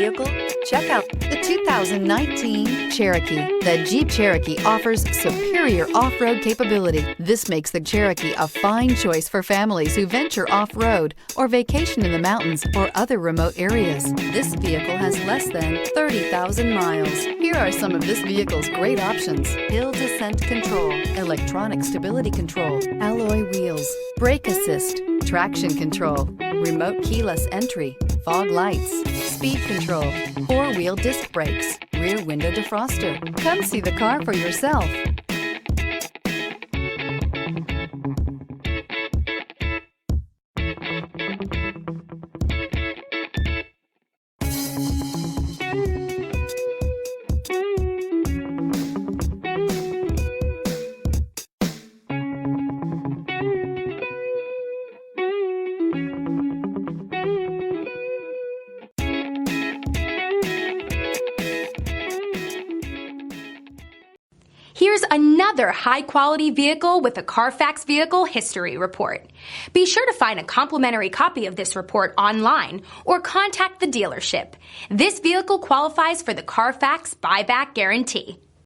vehicle? Check out the 2019 Cherokee. The Jeep Cherokee offers superior off-road capability. This makes the Cherokee a fine choice for families who venture off-road or vacation in the mountains or other remote areas. This vehicle has less than 30,000 miles. Here are some of this vehicle's great options: hill descent control, electronic stability control, alloy wheels, brake assist, traction control, remote keyless entry, fog lights, speed control, four-wheel disc brakes, rear window defroster. Come see the car for yourself. Here's another high-quality vehicle with a CARFAX Vehicle History Report. Be sure to find a complimentary copy of this report online or contact the dealership. This vehicle qualifies for the CARFAX Buyback Guarantee.